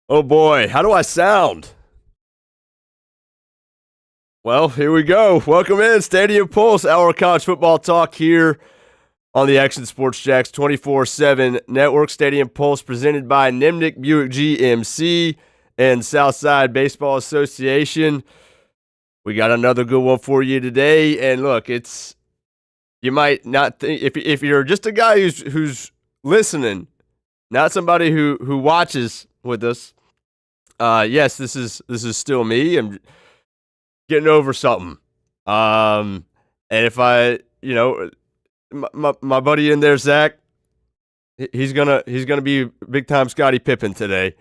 Oh boy, how do I sound? Well, here we go. Welcome in, Stadium Pulse, our college football talk here on the Action Sports Jacks 24/7 Network. Stadium Pulse presented by Nimnik Buick GMC and Southside Baseball Association. We got another good one for you today, and look, you might not think if you're just a guy who's listening, not somebody who watches with us. Yes, this is still me. I'm getting over something. And if my buddy in there, Zach, he's gonna be big time Scottie Pippen today.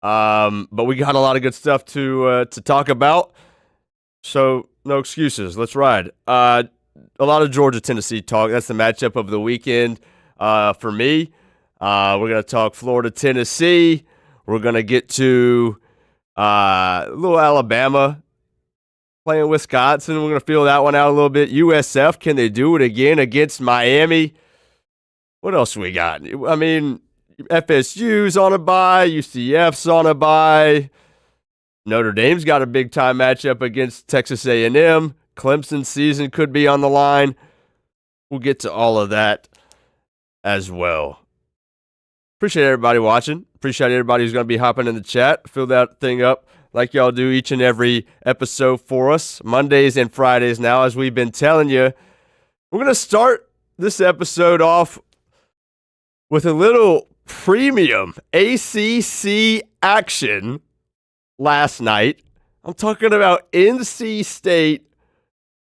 But we got a lot of good stuff to talk about. So no excuses. Let's ride. A lot of Georgia-Tennessee talk. That's the matchup of the weekend for me. We're going to talk Florida-Tennessee. We're going to get to a little Alabama playing Wisconsin. We're going to feel that one out a little bit. USF, can they do it again against Miami? What else we got? I mean, FSU's on a bye. UCF's on a bye. Notre Dame's got a big-time matchup against Texas A&M. Clemson's season could be on the line. We'll get to all of that as well. Appreciate everybody watching. Appreciate everybody who's going to be hopping in the chat. Fill that thing up like y'all do each and every episode for us. Mondays and Fridays now, as we've been telling you. We're going to start this episode off with a little premium ACC action last night. I'm talking about NC State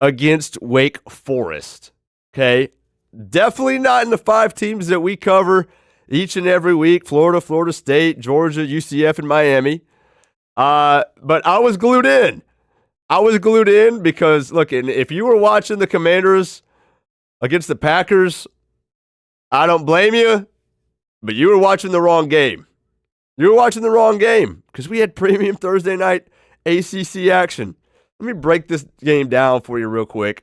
against Wake Forest. Okay? Definitely not in the 5 teams that we cover each and every week: Florida, Florida State, Georgia, UCF, and Miami. But I was glued in. Because, look, if you were watching the Commanders against the Packers, I don't blame you, but you were watching the wrong game. Because we had premium Thursday night ACC action. Let me break this game down for you real quick.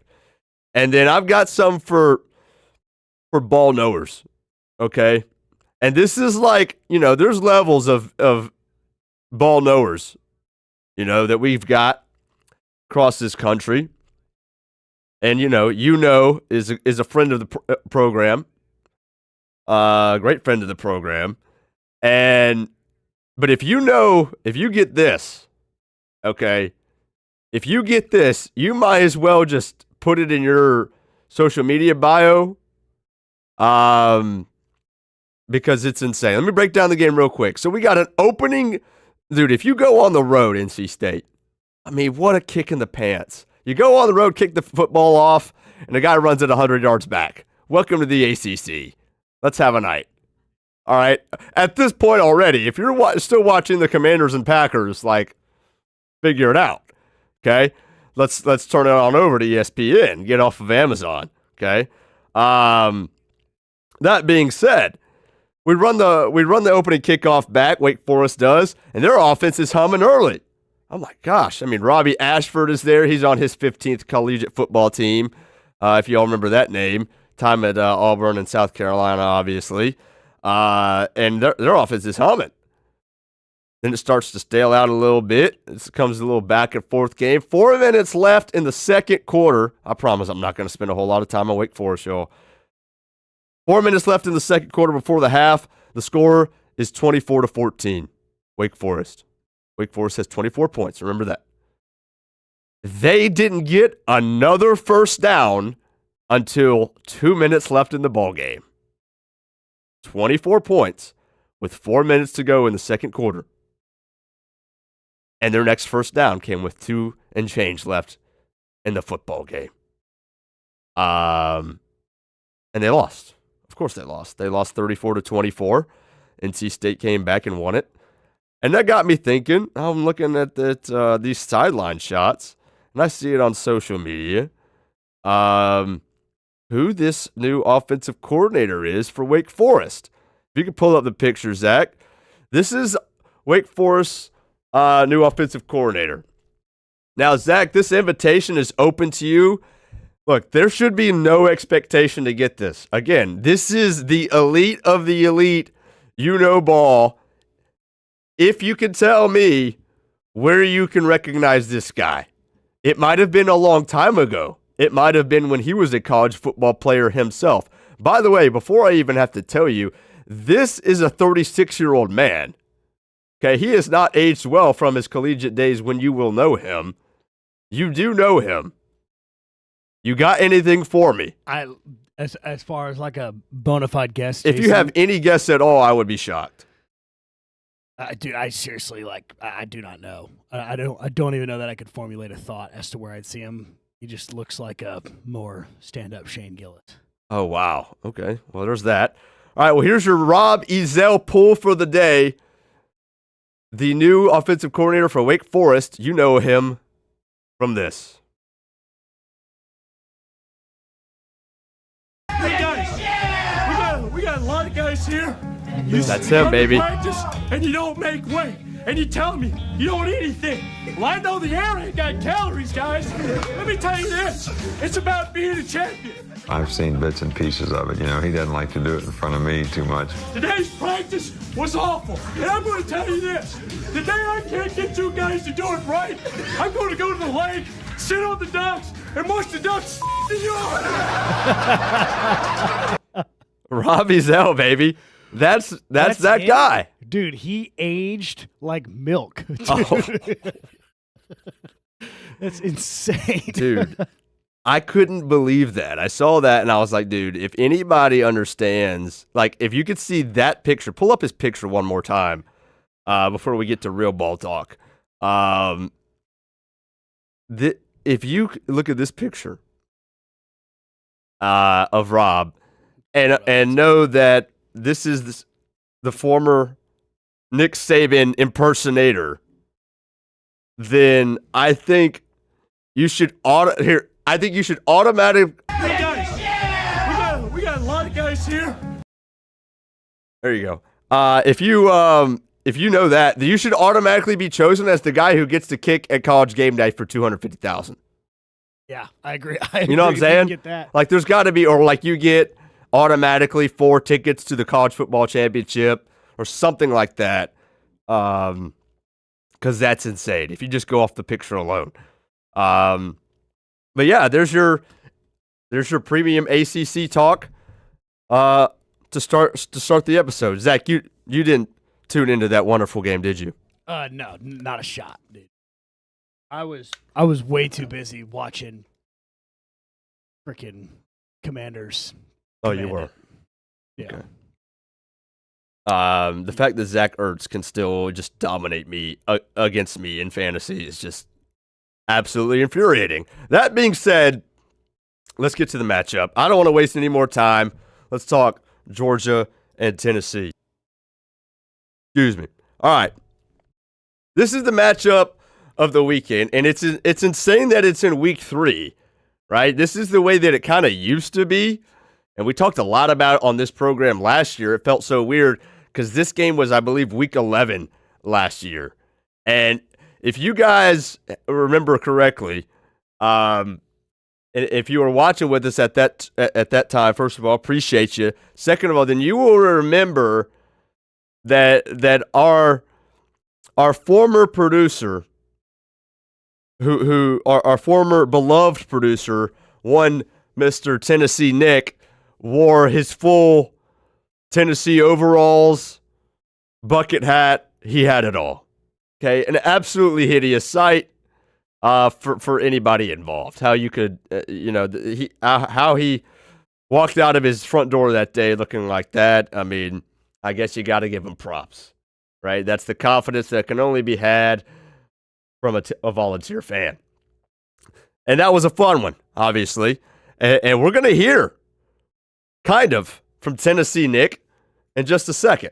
And then I've got some for ball knowers, okay? And this is like, there's levels of ball knowers, that we've got across this country. And, is a friend of the program, great friend of the program. But if you get this, okay, if you get this, you might as well just put it in your social media bio, because it's insane. Let me break down the game real quick. So we got an opening. Dude, if you go on the road, NC State, I mean, what a kick in the pants. You go on the road, kick the football off, and the guy runs it 100 yards back. Welcome to the ACC. Let's have a night. All right? At this point already, if you're still watching the Commanders and Packers, figure it out. Okay? Let's turn it on over to ESPN. Get off of Amazon. Okay? That being said, we run the opening kickoff back, Wake Forest does, and their offense is humming early. Oh my gosh. I mean, Robbie Ashford is there. He's on his 15th collegiate football team, if you all remember that name. Time at Auburn and South Carolina, obviously. And their offense is humming. Then it starts to stale out a little bit. It comes a little back and forth game. 4 minutes left in the second quarter. I promise I'm not going to spend a whole lot of time on Wake Forest, y'all. 4 minutes left in the second quarter before the half. The score is 24-14. Wake Forest. Wake Forest has 24 points. Remember that. They didn't get another first down until 2 minutes left in the ball game. 24 points with 4 minutes to go in the second quarter. And their next first down came with 2 and change left in the football game. And they lost. Of course they lost. They lost 34-24. NC State came back and won it. And that got me thinking. I'm looking at these sideline shots, and I see it on social media. Who this new offensive coordinator is for Wake Forest. If you could pull up the picture, Zach. This is Wake Forest's new offensive coordinator. Now, Zach, this invitation is open to you. Look, there should be no expectation to get this. Again, this is the elite of the elite, ball. if you can tell me where you can recognize this guy. It might have been a long time ago. It might have been when he was a college football player himself. By the way, before I even have to tell you, this is a 36-year-old man. Okay, he has not aged well from his collegiate days when you will know him. You do know him. You got anything for me? As far as like a bona fide guess, if you have any guess at all, I would be shocked. Dude, I seriously I do not know. I don't even know that I could formulate a thought as to where I'd see him. He just looks like a more stand-up Shane Gillis. Oh wow. Okay. Well, there's that. All right. Well, here's your Rob Ezell pull for the day. The new offensive coordinator for Wake Forest. You know him from this. Hey guys, we got a lot of guys here. That's him, baby. Practice and you don't make weight, and you tell me you don't eat anything. Well, I know the air ain't got calories, guys. Let me tell you this: it's about being a champion. I've seen bits and pieces of it. You know, he doesn't like to do it in front of me too much. Today's practice was awful, and I'm going to tell you this: the day I can't get you guys to do it right, I'm going to go to the lake, sit on the ducks, and watch the ducks in the yard. Rob Ezell, baby. That's that him? guy. Dude, he aged like milk. Oh. That's insane. Dude, I couldn't believe that. I saw that and I was like, dude, if anybody understands, like if you could see that picture, pull up his picture one more time before we get to real ball talk. If you look at this picture of Rob and know that this is the former Nick Saban impersonator, then I think you should automatically. Hey guys, we got a lot of guys here. There you go. If you know that, then you should automatically be chosen as the guy who gets to kick at College Game Day for $250,000. Yeah, I agree. You know what I'm saying? Get that. Like, there's got to be, or like you get automatically 4 tickets to the college football championship or something like that. Because that's insane if you just go off the picture alone. But yeah, there's your premium ACC talk to start the episode. Zach, you didn't tune into that wonderful game, did you? No, not a shot, dude. I was way too busy watching freaking Commanders. Oh, you were? Yeah. Okay. The fact that Zach Ertz can still just dominate me against me in fantasy is just absolutely infuriating. That being said, let's get to the matchup. I don't want to waste any more time. Let's talk Georgia and Tennessee. Excuse me. All right. This is the matchup of the weekend, and it's insane that it's in week 3, right? This is the way that it kind of used to be, and we talked a lot about it on this program last year. It felt so weird because this game was, I believe, week 11 last year. And if you guys remember correctly, and if you were watching with us at that time, first of all, appreciate you. Second of all, then you will remember that our former producer, who our former beloved producer, one Mr. Tennessee Nick, wore his full Tennessee overalls, bucket hat. He had it all. Okay, an absolutely hideous sight for anybody involved. How you could, how he walked out of his front door that day looking like that. I mean, I guess you got to give him props, right? That's the confidence that can only be had from a volunteer fan. And that was a fun one, obviously. And we're going to hear kind of from Tennessee Nick in just a second,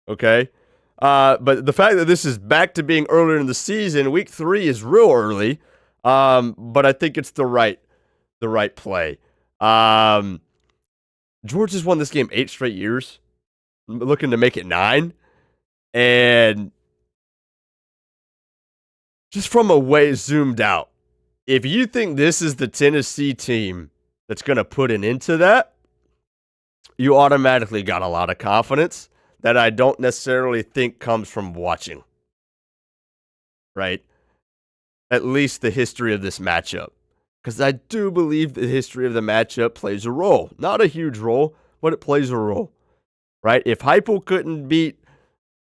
okay? But the fact that this is back to being earlier in the season, week 3 is real early, but I think it's the right play. Georgia's won this game 8 straight years, looking to make it 9, and just from a way zoomed out, if you think this is the Tennessee team that's going to put an end to that, you automatically got a lot of confidence that I don't necessarily think comes from watching, right? At least the history of this matchup. Because I do believe the history of the matchup plays a role. Not a huge role, but it plays a role, right? If Heupel couldn't beat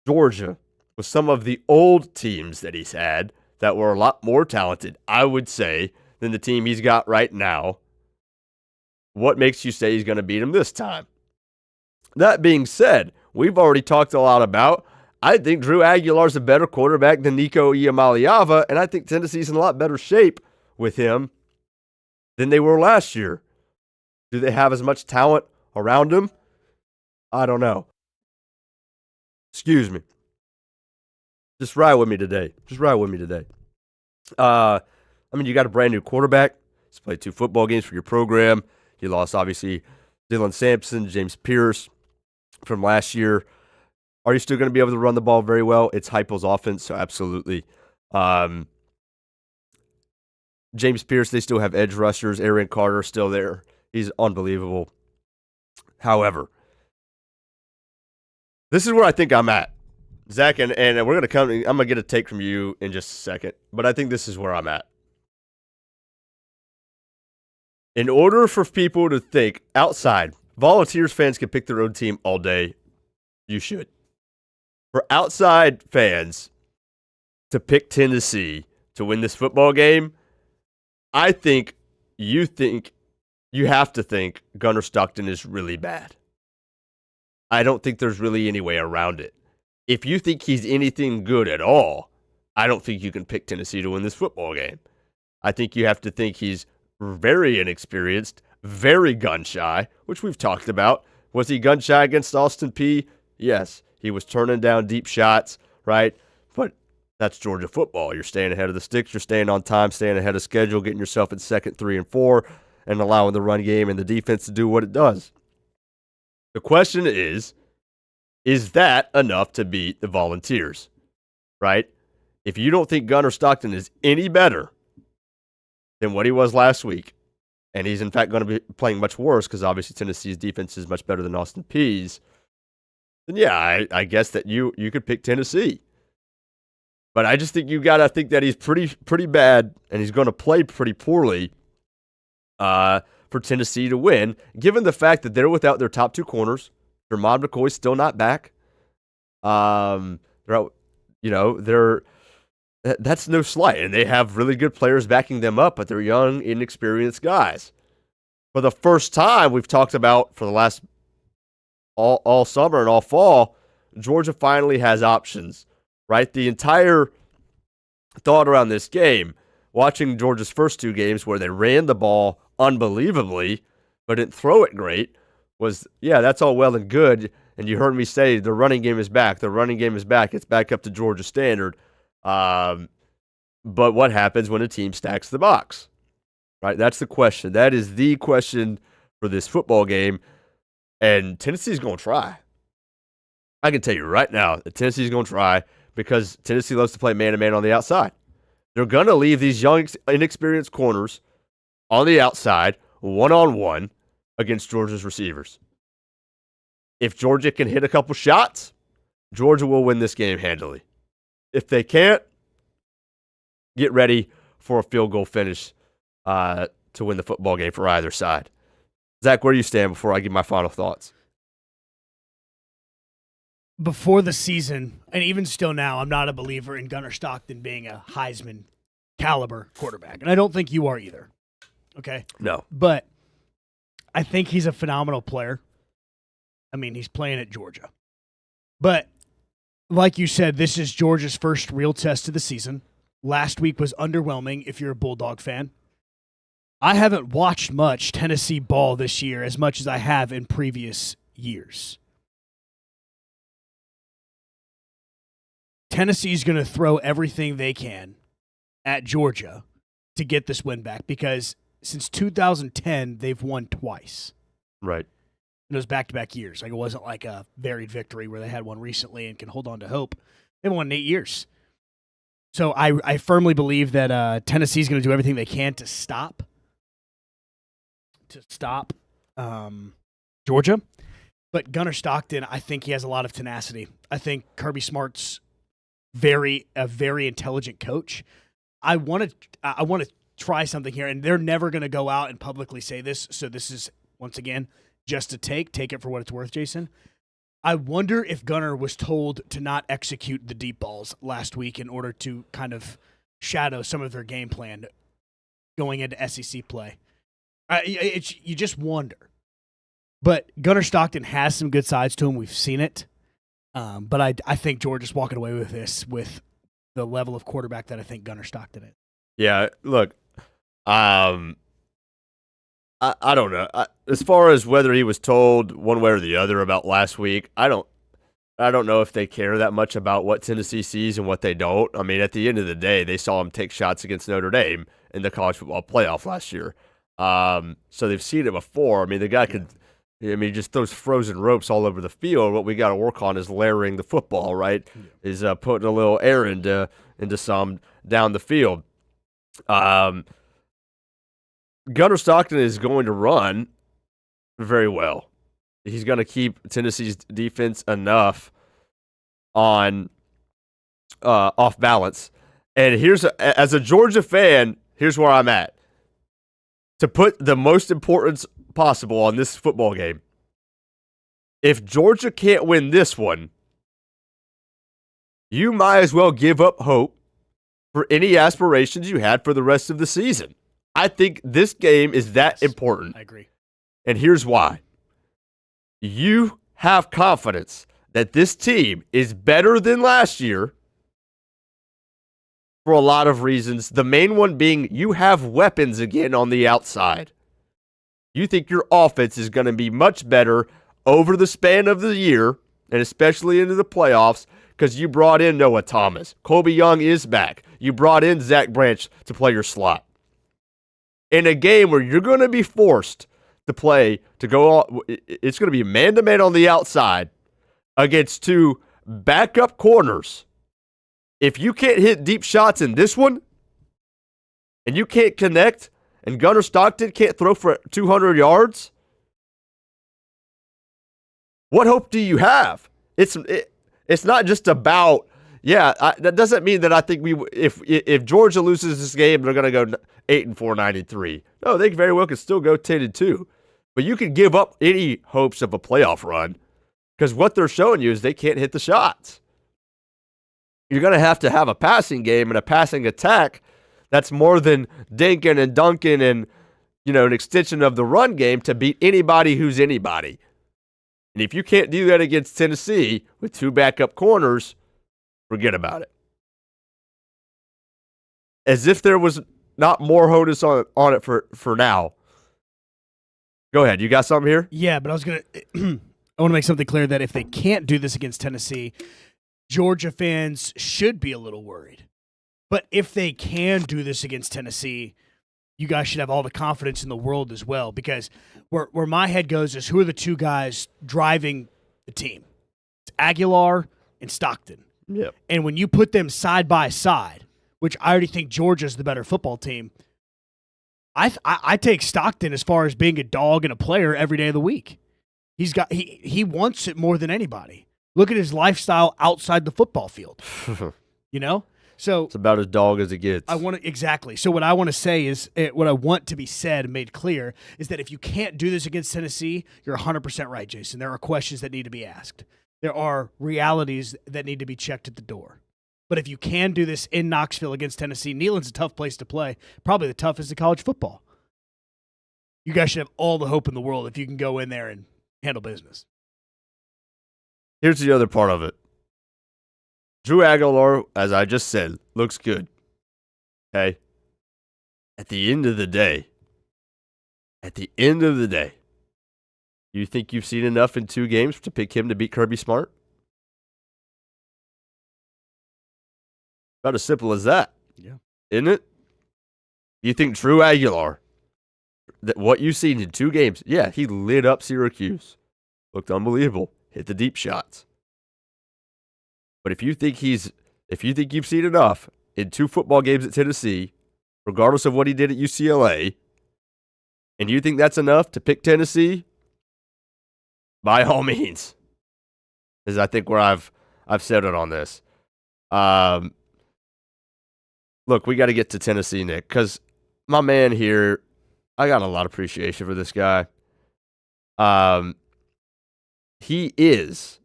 Georgia with some of the old teams that he's had that were a lot more talented, I would say, than the team he's got right now, what makes you say he's going to beat him this time? That being said, we've already talked a lot about, I think Drew Aguilar's a better quarterback than Nico Iamaleava, and I think Tennessee's in a lot better shape with him than they were last year. Do they have as much talent around him? I don't know. Excuse me. Just ride with me today. You got a brand new quarterback. He's played 2 football games for your program. You lost, obviously, Dylan Sampson, James Pierce from last year. Are you still going to be able to run the ball very well? It's Heupel's offense, so absolutely. James Pierce, they still have edge rushers. Aaron Carter still there. He's unbelievable. However, this is where I think I'm at. Zach, and we're going to come. I'm going to get a take from you in just a second, but I think this is where I'm at. In order for people to think outside, Volunteers fans can pick their own team all day. You should. For outside fans to pick Tennessee to win this football game, I think you have to think Gunnar Stockton is really bad. I don't think there's really any way around it. If you think he's anything good at all, I don't think you can pick Tennessee to win this football game. I think you have to think he's very inexperienced, very gun-shy, which we've talked about. Was he gun-shy against Austin Peay? Yes. He was turning down deep shots, right? But that's Georgia football. You're staying ahead of the sticks. You're staying on time, staying ahead of schedule, getting yourself in 2nd, 3, and 4, and allowing the run game and the defense to do what it does. The question is that enough to beat the Volunteers, right? If you don't think Gunnar Stockton is any better than what he was last week, and he's in fact going to be playing much worse because obviously Tennessee's defense is much better than Austin Peay's, then yeah, I guess that you could pick Tennessee. But I just think you got to think that he's pretty bad, and he's going to play pretty poorly for Tennessee to win, given the fact that they're without their top 2 corners. Dermond McCoy's still not back. That's no slight, and they have really good players backing them up, but they're young, inexperienced guys. For the first time, we've talked about for the last all summer and all fall, Georgia finally has options, right? The entire thought around this game, watching Georgia's first 2 games where they ran the ball unbelievably but didn't throw it great, was, yeah, that's all well and good, and you heard me say the running game is back. The running game is back. It's back up to Georgia standard. But what happens when a team stacks the box? Right? That's the question. That is the question for this football game. And Tennessee's going to try. I can tell you right now that Tennessee's going to try because Tennessee loves to play man-to-man on the outside. They're going to leave these young, inexperienced corners on the outside, one-on-one, against Georgia's receivers. If Georgia can hit a couple shots, Georgia will win this game handily. If they can't, get ready for a field goal finish to win the football game for either side. Zach, where do you stand before I give my final thoughts? Before the season, and even still now, I'm not a believer in Gunnar Stockton being a Heisman caliber quarterback. And I don't think you are either. Okay? No. But I think he's a phenomenal player. I mean, he's playing at Georgia. But like you said, this is Georgia's first real test of the season. Last week was underwhelming if you're a Bulldog fan. I haven't watched much Tennessee ball this year as much as I have in previous years. Tennessee's going to throw everything they can at Georgia to get this win back because since 2010, they've won twice. Right. And it was back-to-back years. Like, it wasn't like a varied victory where they had one recently and can hold on to hope. They won in 8 years. So I firmly believe that Tennessee's going to do everything they can to stop Georgia. But Gunnar Stockton, I think he has a lot of tenacity. I think Kirby Smart's a very intelligent coach. I want to try something here, and they're never going to go out and publicly say this. So this is, once again, just a take it for what it's worth, Jason. I wonder if Gunnar was told to not execute the deep balls last week in order to kind of shadow some of their game plan going into SEC play. You just wonder. But Gunnar Stockton has some good sides to him. We've seen it. But I think Georgia's walking away with this with the level of quarterback that I think Gunnar Stockton is. Yeah, look, I don't know. As far as whether he was told one way or the other about last week, I don't know if they care that much about what Tennessee sees and what they don't. I mean, at the end of the day, they saw him take shots against Notre Dame in the college football playoff last year. So they've seen it before. I mean, the guy could. I mean, just those frozen ropes all over the field. What we got to work on is layering the football, right? Yeah. Is putting a little air into some down the field. Gunnar Stockton is going to run very well. He's going to keep Tennessee's defense enough on off balance. And as a Georgia fan, here's where I'm at. To put the most importance possible on this football game, if Georgia can't win this one, you might as well give up hope for any aspirations you had for the rest of the season. I think this game is that important. I agree. And here's why. You have confidence that this team is better than last year for a lot of reasons. The main one being you have weapons again on the outside. You think your offense is going to be much better over the span of the year, and especially into the playoffs, because you brought in Noah Thomas. Colby Young is back. You brought in Zach Branch to play your slot. In a game where you're going to be forced to play, it's going to be man-to-man on the outside against two backup corners. If you can't hit deep shots in this one, and you can't connect, and Gunnar Stockton can't throw for 200 yards, what hope do you have? It's not just about, that doesn't mean that I think if Georgia loses this game, they're going to go 8-4, 9-3. No, they very well could still go 10-2. But you can give up any hopes of a playoff run because what they're showing you is they can't hit the shots. You're going to have a passing game and a passing attack that's more than dinking and dunking and, an extension of the run game to beat anybody who's anybody. And if you can't do that against Tennessee with two backup corners, forget about it. As if there was not more onus on it for now. Go ahead. You got something here? Yeah, but I was going to I want to make something clear that if they can't do this against Tennessee, Georgia fans should be a little worried. But if they can do this against Tennessee, you guys should have all the confidence in the world as well, because where my head goes is who are the two guys driving the team? It's Aguilar and Stockton. Yep. And when you put them side by side, which I already think Georgia's the better football team, I take Stockton as far as being a dog and a player every day of the week. He wants it more than anybody. Look at his lifestyle outside the football field. So it's about as dog as it gets. Exactly. So what I want to say is, what I want to be said and made clear is that if you can't do this against Tennessee, you're 100% right, Jason. There are questions that need to be asked. There are realities that need to be checked at the door. But if you can do this in Knoxville against Tennessee, Neyland's a tough place to play, probably the toughest in college football. You guys should have all the hope in the world if you can go in there and handle business. Here's the other part of it. Drew Aguilar, as I just said, looks good. Okay? At the end of the day, you think you've seen enough in 2 games to pick him to beat Kirby Smart? About as simple as that. Yeah. Isn't it? You think Drew Aguilar, that what you've seen in 2 games, he lit up Syracuse. Looked unbelievable. Hit the deep shots. But if you think you've seen enough in 2 football games at Tennessee, regardless of what he did at UCLA, and you think that's enough to pick Tennessee, by all means, is I think where I've said it on this. Look, we got to get to Tennessee, Nick, because my man here, I got a lot of appreciation for this guy. He is,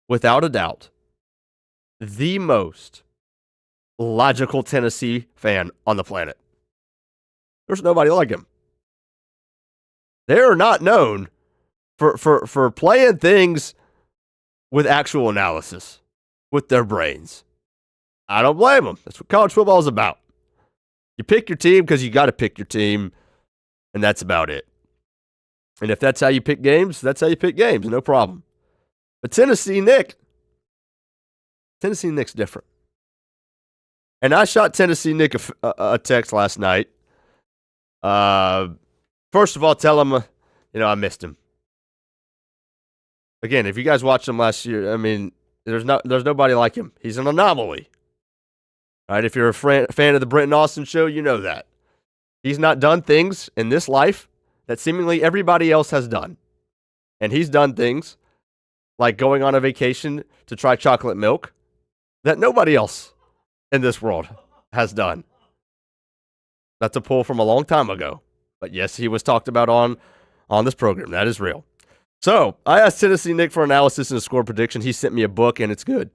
without a doubt, the most logical Tennessee fan on the planet. There's nobody like him. They're not known for playing things with actual analysis, with their brains. I don't blame them. That's what college football is about. You pick your team because you got to pick your team, and that's about it. And if that's how you pick games, that's how you pick games. No problem. But Tennessee Nick's different. And I shot Tennessee Nick a text last night. First of all, tell him, I missed him. Again, if you guys watched him last year, I mean, there's nobody like him. He's an anomaly. All right, if you're a fan of the Brenton Austin show, you know that. He's not done things in this life that seemingly everybody else has done. And he's done things like going on a vacation to try chocolate milk that nobody else in this world has done. That's a pull from a long time ago. But yes, he was talked about on this program. That is real. So I asked Tennessee Nick for analysis and a score prediction. He sent me a book, and it's good.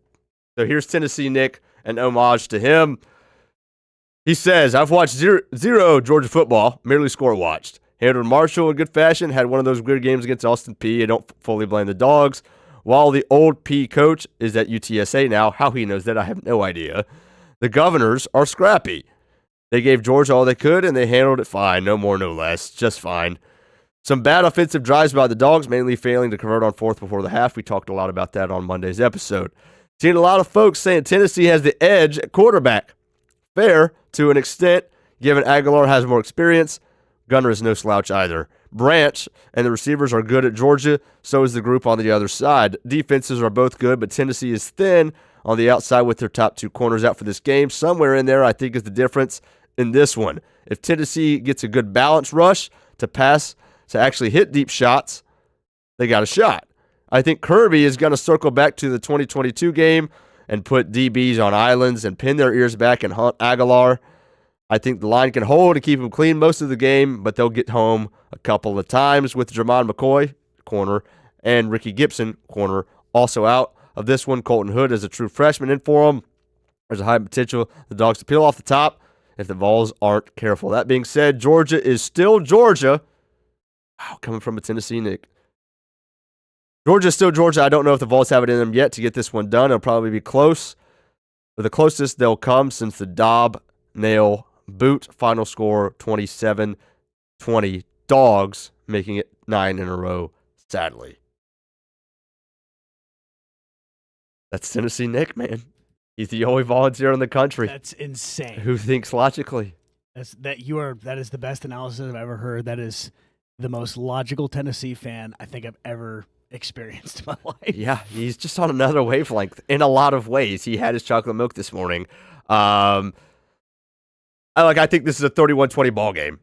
So here's Tennessee Nick, an homage to him. He says, I've watched zero Georgia football, merely score watched. Handled Marshall in good fashion, had one of those weird games against Austin Peay. I don't fully blame the Dogs. While the old P coach is at UTSA now, how he knows that, I have no idea. The Governors are scrappy. They gave Georgia all they could, and they handled it fine. No more, no less. Just fine. Some bad offensive drives by the Dogs, mainly failing to convert on fourth before the half. We talked a lot about that on Monday's episode. Seen a lot of folks saying Tennessee has the edge at quarterback. Fair to an extent, given Aguilar has more experience. Gunner is no slouch either. Branch and the receivers are good at Georgia, so is the group on the other side. Defenses are both good, but Tennessee is thin on the outside with their top two corners out for this game. Somewhere in there, I think, is the difference in this one. If Tennessee gets a good balance rush to pass, to actually hit deep shots, they got a shot. I think Kirby is going to circle back to the 2022 game and put DBs on islands and pin their ears back and hunt Aguilar. I think the line can hold and keep him clean most of the game, but they'll get home a couple of times with Jermon McCoy, corner, and Ricky Gibson, corner, also out of this one. Colton Hood is a true freshman in for him. There's a high potential the Dogs to peel off the top if the Vols aren't careful. That being said, Georgia is still Georgia. Wow, coming from a Tennessee Nick. Georgia is still Georgia. I don't know if the Vols have it in them yet to get this one done. It'll probably be close. But the closest they'll come since the Dobb nail boot. Final score 27-20. Dogs making it 9 in a row, sadly. That's Tennessee Nick, man. He's the only volunteer in the country. That's insane. Who thinks logically. That is the best analysis I've ever heard. That is the most logical Tennessee fan I think I've ever experienced in my life. Yeah, he's just on another wavelength in a lot of ways. He had his chocolate milk this morning. I think this is a 31-20 ball game.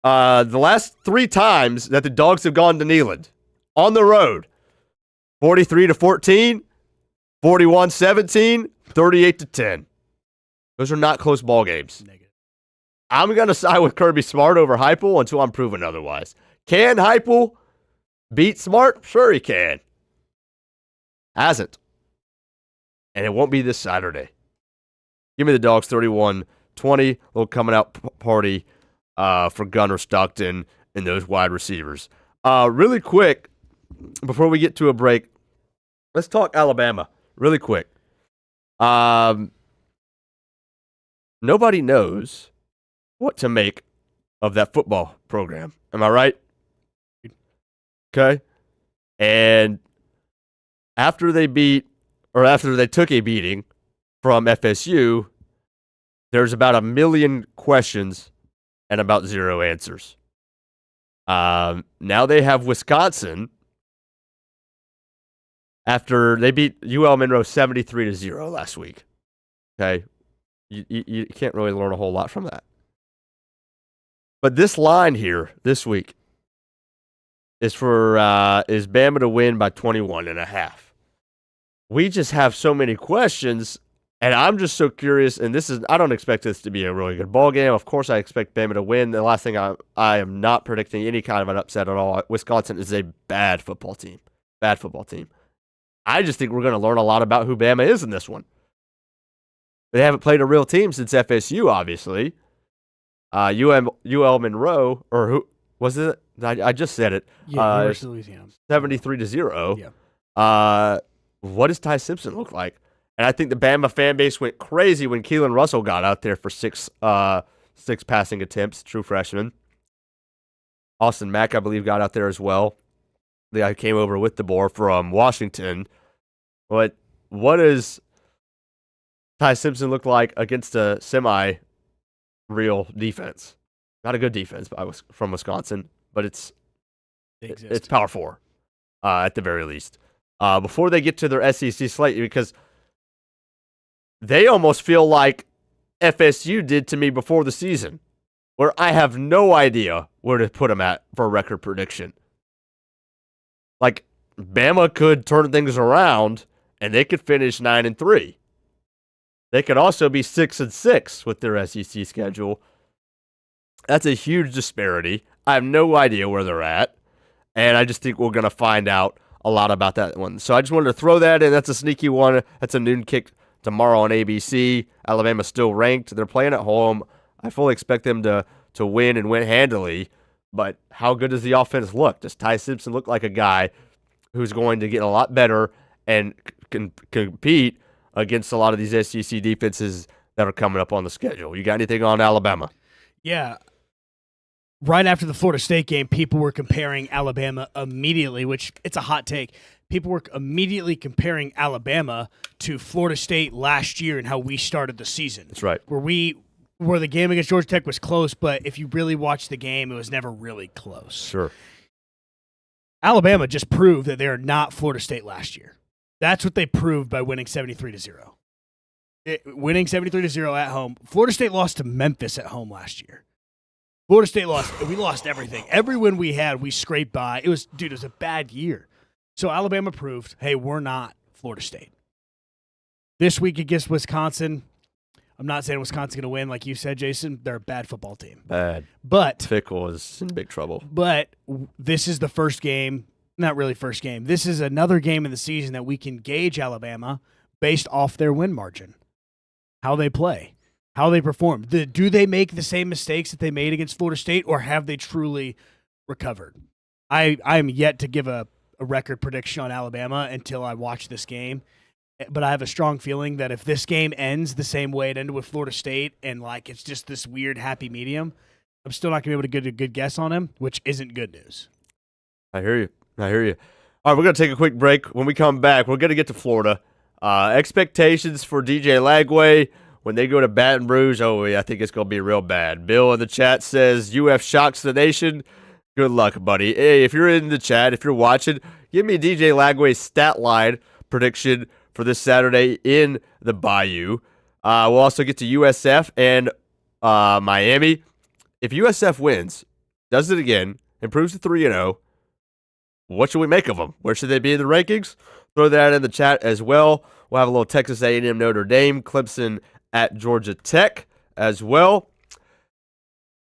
The last 3 times that the Dogs have gone to Neyland on the road, 43-14, 41-17, 38-10. Those are not close ball games. Negative. I'm going to side with Kirby Smart over Heupel until I'm proven otherwise. Can Heupel beat Smart? Sure he can. Hasn't. And it won't be this Saturday. Give me the Dogs 31-20. Little coming out party for Gunner, Stockton, and those wide receivers. Really quick, before we get to a break, let's talk Alabama really quick. Nobody knows what to make of that football program. Am I right? Okay. And after they took a beating from FSU, there's about 1 million questions and about 0 answers. Now they have Wisconsin after they beat UL Monroe 73-0 last week. Okay. You can't really learn a whole lot from that. But this line here this week, is Bama to win by 21.5. We just have so many questions, and I'm just so curious. And I don't expect this to be a really good ball game. Of course, I expect Bama to win. The last thing I am not predicting any kind of an upset at all. Wisconsin is a bad football team. Bad football team. I just think we're going to learn a lot about who Bama is in this one. They haven't played a real team since FSU, obviously. UL Monroe, or who was it? I just said it. Yeah, Louisiana. 73-0. Yeah. What does Ty Simpson look like? And I think the Bama fan base went crazy when Keelan Russell got out there for six passing attempts, true freshman. Austin Mack, I believe, got out there as well. The guy who came over with the board from Washington. But what does Ty Simpson look like against a semi-real defense? Not a good defense from Wisconsin, but it's Power 4 at the very least. Before they get to their SEC slate, because they almost feel like FSU did to me before the season, where I have no idea where to put them at for a record prediction. Like, Bama could turn things around, and they could finish 9-3. They could also be 6-6 with their SEC schedule. That's a huge disparity. I have no idea where they're at, and I just think we're going to find out a lot about that one. So I just wanted to throw that in. That's a sneaky one. That's a noon kick tomorrow on ABC. Alabama's still ranked. They're playing at home. I fully expect them to win and win handily. But how good does the offense look? Does Ty Simpson look like a guy who's going to get a lot better and can compete against a lot of these SEC defenses that are coming up on the schedule? You got anything on Alabama? Yeah. Right after the Florida State game, people were comparing Alabama immediately, which it's a hot take. People were immediately comparing Alabama to Florida State last year and how we started the season. That's right. Where the game against Georgia Tech was close, but if you really watch the game, it was never really close. Sure. Alabama just proved that they are not Florida State last year. That's what they proved by winning 73-0. Winning 73-0 at home. Florida State lost to Memphis at home last year. Florida State lost. We lost everything. Every win we had, we scraped by. It was a bad year. So Alabama proved, hey, we're not Florida State. This week against Wisconsin, I'm not saying Wisconsin's going to win, like you said, Jason. They're a bad football team. Bad. But Fickle is in big trouble. But this is the first game, not really first game. This is another game in the season that we can gauge Alabama based off their win margin, how they play, how they perform. Do they make the same mistakes that they made against Florida State, or have they truly recovered? I am yet to give a record prediction on Alabama until I watch this game. But I have a strong feeling that if this game ends the same way it ended with Florida State and like it's just this weird happy medium, I'm still not going to be able to get a good guess on him, which isn't good news. I hear you. All right, we're going to take a quick break. When we come back, we're going to get to Florida. Expectations for DJ Lagway when they go to Baton Rouge. Oh, yeah, I think it's going to be real bad. Bill in the chat says UF shocks the nation. Good luck, buddy. Hey, if you're in the chat, if you're watching, give me DJ Lagway's stat line prediction for this Saturday in the Bayou. We'll also get to USF and Miami. If USF wins, does it again, improves to 3-0, what should we make of them? Where should they be in the rankings? Throw that in the chat as well. We'll have a little Texas A&M Notre Dame, Clemson at Georgia Tech as well.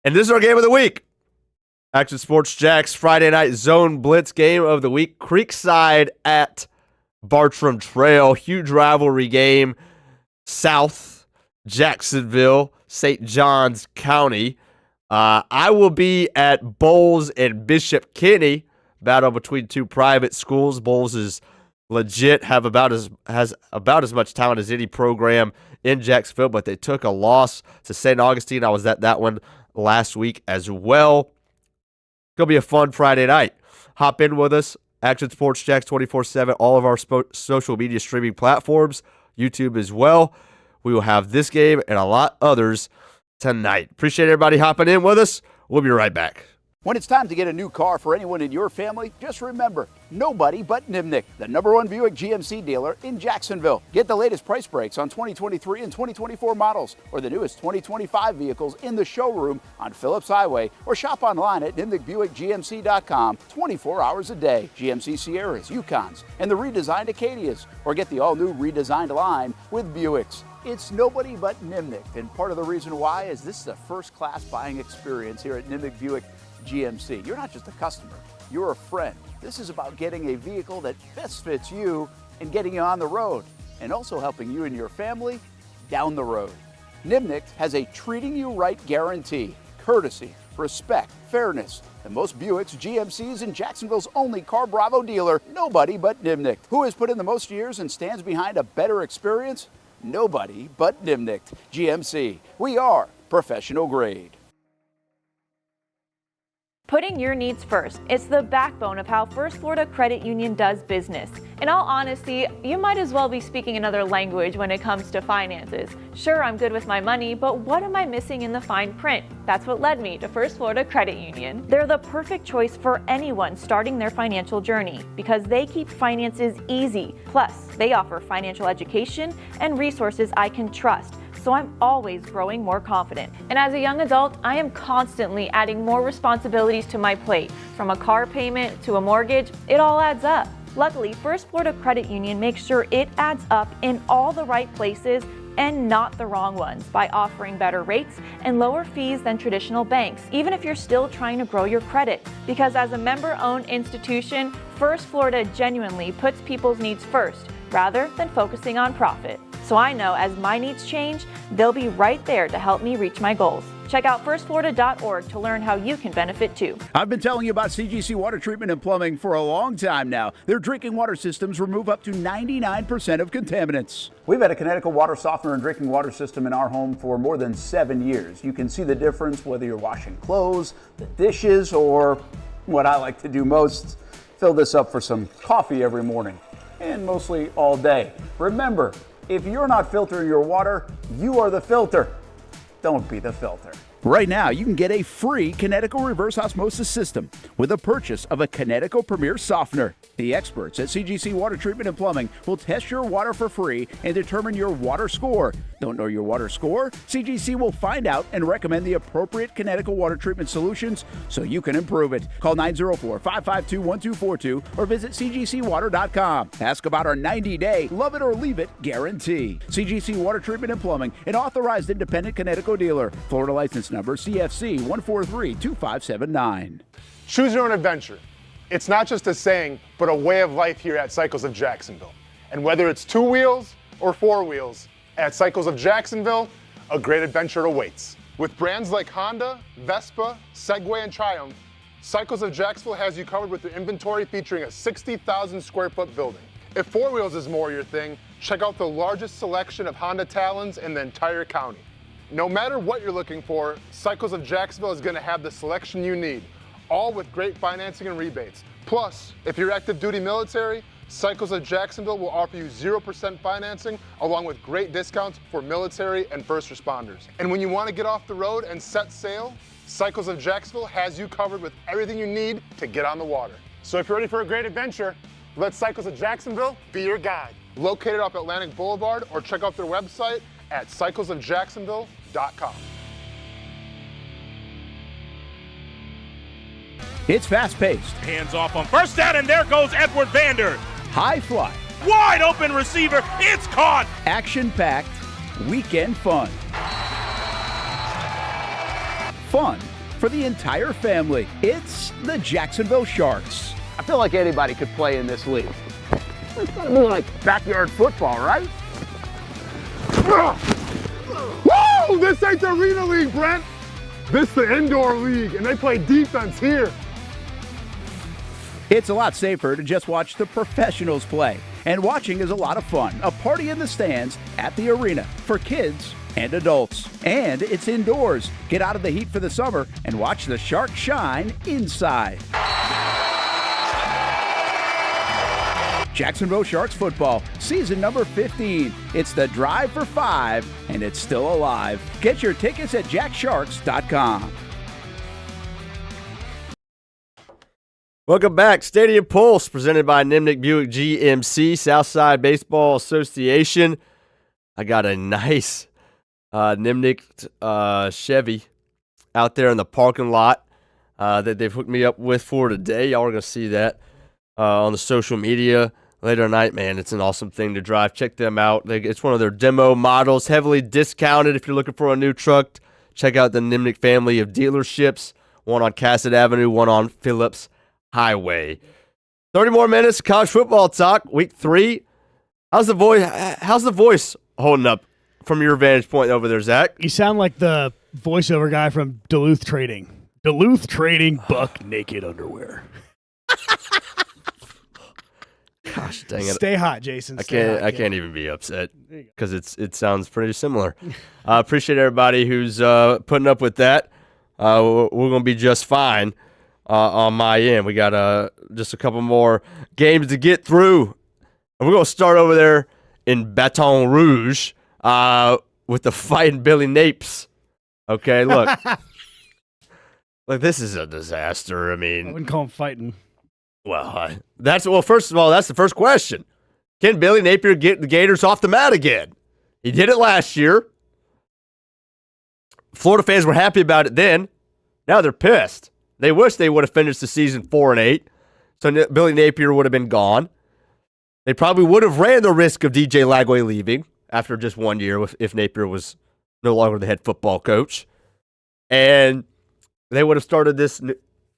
And this is our game of the week. Action Sports Jax Friday night zone blitz game of the week. Creekside at Bartram Trail. Huge rivalry game. South Jacksonville, St. Johns County. I will be at Bowles and Bishop Kenny. Battle between two private schools. Bowles is legit, has about as much talent as any program in Jacksonville, but they took a loss to St. Augustine. I was at that one last week as well. It's going to be a fun Friday night. Hop in with us. Action Sports Jax 24/7, all of our social media streaming platforms, YouTube as well. We will have this game and a lot others tonight. Appreciate everybody hopping in with us. We'll be right back. When it's time to get a new car for anyone in your family, just remember, nobody but Nimnick, the #1 Buick GMC dealer in Jacksonville. Get the latest price breaks on 2023 and 2024 models or the newest 2025 vehicles in the showroom on Phillips Highway or shop online at nimnickbuickgmc.com 24 hours a day. GMC Sierras, Yukons, and the redesigned Acadias, or get the all-new redesigned line with Buicks. It's nobody but Nimnick, and part of the reason why is this is a first-class buying experience here at Nimnick Buick GMC. You're not just a customer, you're a friend. This is about getting a vehicle that best fits you and getting you on the road, and also helping you and your family down the road. Nimnick has a treating you right guarantee, courtesy, respect, fairness, and most Buicks, GMCs, and Jacksonville's only Car Bravo dealer, nobody but Nimnick. Who has put in the most years and stands behind a better experience? Nobody but Nimnick. GMC, we are professional grade. Putting your needs first. It's the backbone of how First Florida Credit Union does business. In all honesty, you might as well be speaking another language when it comes to finances. Sure, I'm good with my money, but what am I missing in the fine print? That's what led me to First Florida Credit Union. They're the perfect choice for anyone starting their financial journey because they keep finances easy. Plus, they offer financial education and resources I can trust. So I'm always growing more confident. And as a young adult, I am constantly adding more responsibilities to my plate. From a car payment to a mortgage, it all adds up. Luckily, First Florida Credit Union makes sure it adds up in all the right places and not the wrong ones by offering better rates and lower fees than traditional banks, even if you're still trying to grow your credit. Because as a member-owned institution, First Florida genuinely puts people's needs first rather than focusing on profit. So I know as my needs change, they'll be right there to help me reach my goals. Check out firstflorida.org to learn how you can benefit too. I've been telling you about CGC Water Treatment and Plumbing for a long time now. Their drinking water systems remove up to 99% of contaminants. We've had a Connecticut water softener and drinking water system in our home for more than 7 years. You can see the difference whether you're washing clothes, the dishes, or what I like to do most, fill this up for some coffee every morning, and mostly all day. Remember, if you're not filtering your water, you are the filter. Don't be the filter. Right now, you can get a free Connecticut reverse osmosis system with a purchase of a Connecticut Premier Softener. The experts at CGC Water Treatment and Plumbing will test your water for free and determine your water score. Don't know your water score? CGC will find out and recommend the appropriate Connecticut water treatment solutions so you can improve it. Call 904-552-1242 or visit cgcwater.com. Ask about our 90-day love it or leave it guarantee. CGC Water Treatment and Plumbing, an authorized independent Connecticut dealer. Florida license number CFC 1432579. Choose your own adventure. It's not just a saying, but a way of life here at Cycles of Jacksonville. And whether it's 2 wheels or 4 wheels, at Cycles of Jacksonville, a great adventure awaits. With brands like Honda, Vespa, Segway, and Triumph, Cycles of Jacksonville has you covered with their inventory featuring a 60,000 square foot building. If 4 wheels is more your thing, check out the largest selection of Honda Talons in the entire county. No matter what you're looking for, Cycles of Jacksonville is going to have the selection you need, all with great financing and rebates. Plus, if you're active duty military, Cycles of Jacksonville will offer you 0% financing along with great discounts for military and first responders. And when you want to get off the road and set sail, Cycles of Jacksonville has you covered with everything you need to get on the water. So if you're ready for a great adventure, let Cycles of Jacksonville be your guide. Located off Atlantic Boulevard, or check out their website at cyclesofjacksonville.com. It's fast-paced, Hands off on first down, and there goes Edward Vander. high fly, Wide open receiver. It's caught. action-packed, weekend fun. Fun for the entire family. It's the Jacksonville Sharks. I feel like anybody could play in this league. It's gotta be like backyard football, right? Whoa! This ain't the Arena League, Brent. This is the indoor league, and they play defense here. It's a lot safer to just watch the professionals play. And watching is a lot of fun. A party in the stands at the arena for kids and adults. And it's indoors. Get out of the heat for the summer and watch the Sharks shine inside. Jacksonville Sharks football, season number 15. It's the Drive for 5, and it's still alive. Get your tickets at jacksharks.com. Welcome back. Stadium Pulse, presented by Nimnick Buick GMC, Southside Baseball Association. I got a nice Nimnick Chevy out there in the parking lot that they've hooked me up with for today. Y'all are going to see that on the social media later tonight. Man, it's an awesome thing to drive. Check them out. It's one of their demo models, heavily discounted. If you're looking for a new truck, check out the Nimnick family of dealerships, one on Cassett Avenue, one on Phillips Highway. 30 more minutes, college football talk, week 3. How's the voice holding up from your vantage point over there, Zach? You sound like the voiceover guy from Duluth Trading. Duluth Trading buck naked underwear. Gosh dang it. Stay hot, Jason. I can't even be upset because it sounds pretty similar. Appreciate everybody who's putting up with that. We're going to be just fine on my end. We got just a couple more games to get through. And we're going to start over there in Baton Rouge with the fighting Billy Napes. Okay, look. Look, this is a disaster. I mean, I wouldn't call him fighting. Well, first of all, that's the first question. Can Billy Napier get the Gators off the mat again? He did it last year. Florida fans were happy about it then. Now they're pissed. They wish they would have finished the season 4-8, so Billy Napier would have been gone. They probably would have ran the risk of DJ Lagway leaving after just 1 year if Napier was no longer the head football coach. And they would have started this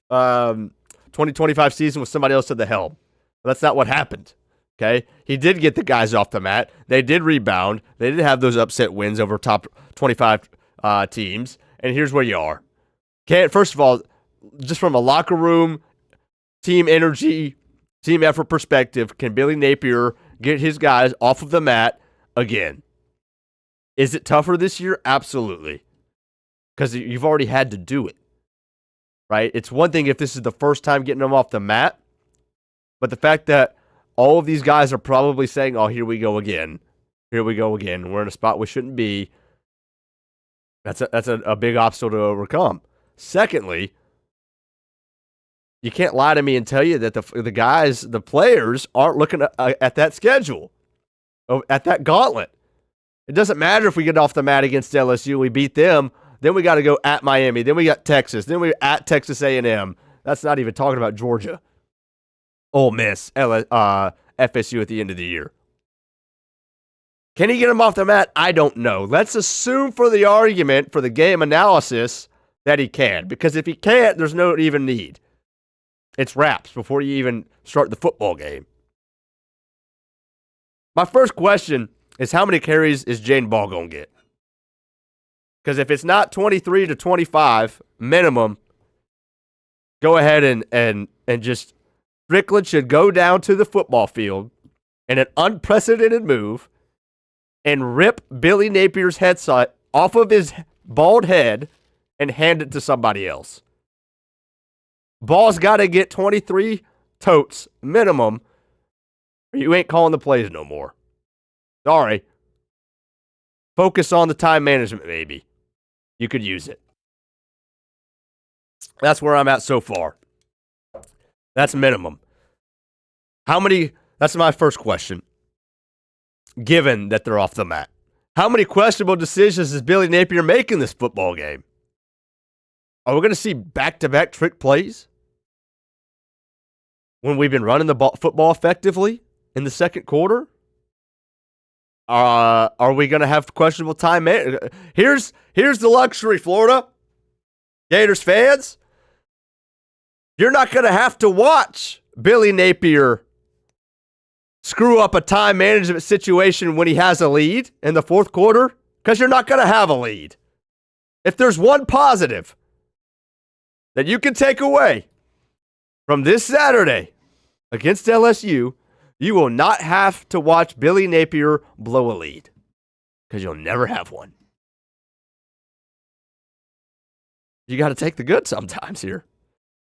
2025 season with somebody else at the helm. That's not what happened. Okay? He did get the guys off the mat. They did rebound. They did have those upset wins over top 25 teams. And here's where you are. First of all, just from a locker room, team energy, team effort perspective, can Billy Napier get his guys off of the mat again? Is it tougher this year? Absolutely. Because you've already had to do it. Right? It's one thing if this is the first time getting them off the mat, but the fact that all of these guys are probably saying, oh, here we go again. Here we go again. We're in a spot we shouldn't be. That's a big obstacle to overcome. Secondly, you can't lie to me and tell you that the guys, the players, aren't looking at that schedule, at that gauntlet. It doesn't matter if we get off the mat against LSU, we beat them, then we got to go at Miami, then we got Texas, then we're at Texas A&M. That's not even talking about Georgia. Ole Miss, FSU at the end of the year. Can he get them off the mat? I don't know. Let's assume for the argument, for the game analysis, that he can. Because if he can't, there's no even need. It's wraps before you even start the football game. My first question is how many carries is Jaden Ball going to get? Because if it's not 23 to 25 minimum, go ahead and just Strickland should go down to the football field in an unprecedented move and rip Billy Napier's headset off of his bald head and hand it to somebody else. Ball's got to get 23 totes minimum, or you ain't calling the plays no more. Sorry. Focus on the time management, maybe. You could use it. That's where I'm at so far. That's minimum. How many? That's my first question. Given that they're off the mat, how many questionable decisions is Billy Napier making this football game? Are we going to see back-to-back trick plays when we've been running the football effectively in the second quarter? Are we going to have questionable time? Here's the luxury, Florida Gators fans. You're not going to have to watch Billy Napier screw up a time management situation when he has a lead in the fourth quarter, because you're not going to have a lead. If there's one positive that you can take away from this Saturday against LSU, you will not have to watch Billy Napier blow a lead, because you'll never have one. You got to take the good sometimes here.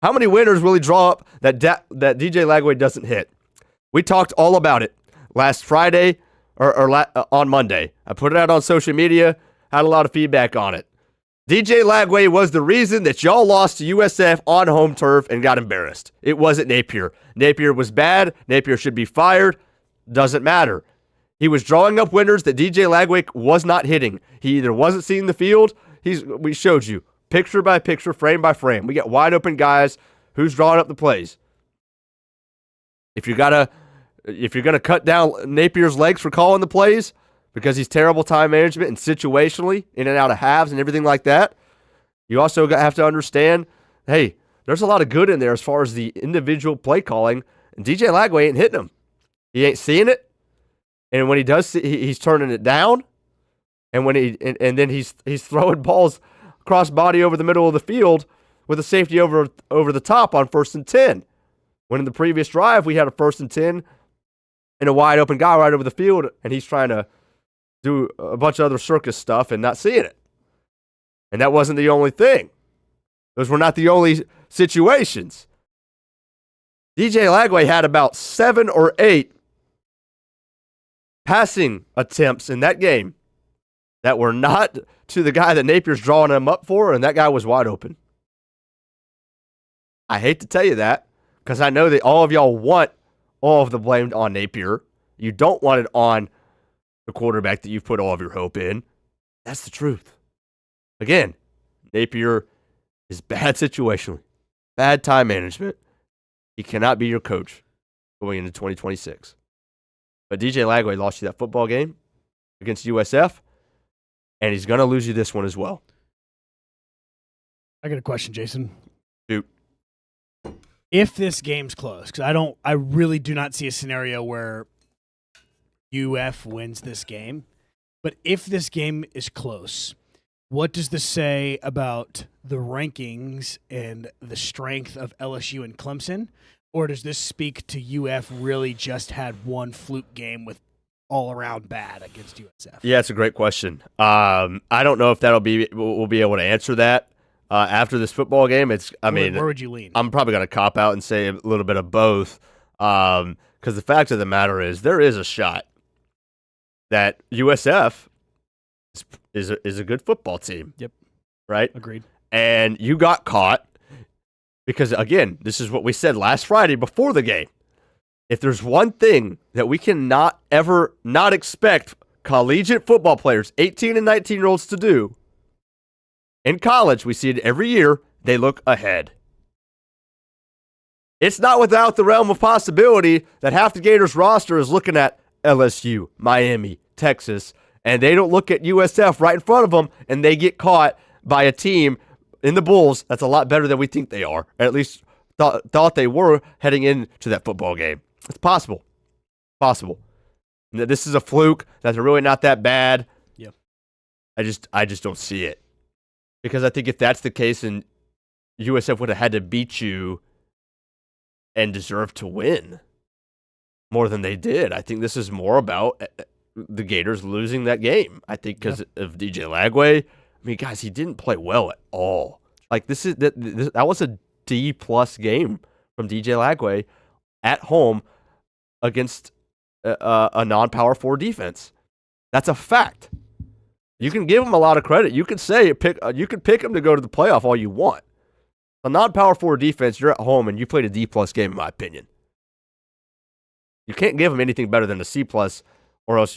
How many winners will he draw up that DJ Lagway doesn't hit? We talked all about it last Friday or on Monday. I put it out on social media, had a lot of feedback on it. DJ Lagway was the reason that y'all lost to USF on home turf and got embarrassed. It wasn't Napier. Napier was bad. Napier should be fired. Doesn't matter. He was drawing up winners that DJ Lagway was not hitting. He either wasn't seeing the field. We showed you picture by picture, frame by frame. We got wide open guys. Who's drawing up the plays? If you're gonna cut down Napier's legs for calling the plays because he's terrible time management and situationally in and out of halves and everything like that, you also have to understand, hey, there's a lot of good in there as far as the individual play calling, and DJ Lagway ain't hitting them. He ain't seeing it. And when he does, he's turning it down, and then he's throwing balls cross body over the middle of the field with a safety over the top on 1st and 10. When in the previous drive we had a 1st and 10 and a wide open guy right over the field, and he's trying to do a bunch of other circus stuff and not seeing it. And that wasn't the only thing. Those were not the only situations. DJ Lagway had about 7 or 8 passing attempts in that game that were not to the guy that Napier's drawing him up for, and that guy was wide open. I hate to tell you that because I know that all of y'all want all of the blame on Napier. You don't want it on the quarterback that you've put all of your hope in. That's the truth. Again, Napier is bad situationally, bad time management. He cannot be your coach going into 2026. But DJ Lagway lost you that football game against USF, and he's going to lose you this one as well. I got a question, Jason. Shoot. If this game's close, because I really do not see a scenario where UF wins this game, but if this game is close, what does this say about the rankings and the strength of LSU and Clemson? Or does this speak to UF really just had one fluke game with all around bad against USF? Yeah, it's a great question. I don't know if we'll be able to answer that after this football game. Where would you lean? I'm probably going to cop out and say a little bit of both. Because the fact of the matter is, there is a shot that USF is a good football team. Yep. Right? Agreed. And you got caught. Because, again, this is what we said last Friday before the game. If there's one thing that we cannot ever not expect collegiate football players, 18 and 19-year-olds, to do, in college, we see it every year, they look ahead. It's not without the realm of possibility that half the Gators roster is looking at LSU, Miami, Texas, and they don't look at USF right in front of them, and they get caught by a team in the Bulls that's a lot better than we think they are, or at least thought they were heading into that football game. It's possible. Possible. This is a fluke. That's really not that bad. Yep. I just don't see it. Because I think if that's the case, then USF would have had to beat you and deserve to win more than they did. I think this is more about the Gators losing that game. I think because of DJ Lagway. I mean, guys, he didn't play well at all. Like that was a D+ game from DJ Lagway at home against a non-Power 4 defense. That's a fact. You can give him a lot of credit. You can say you can pick him to go to the playoff all you want. A non-Power 4 defense, you're at home and you played a D+ game, in my opinion. You can't give him anything better than a C+, or else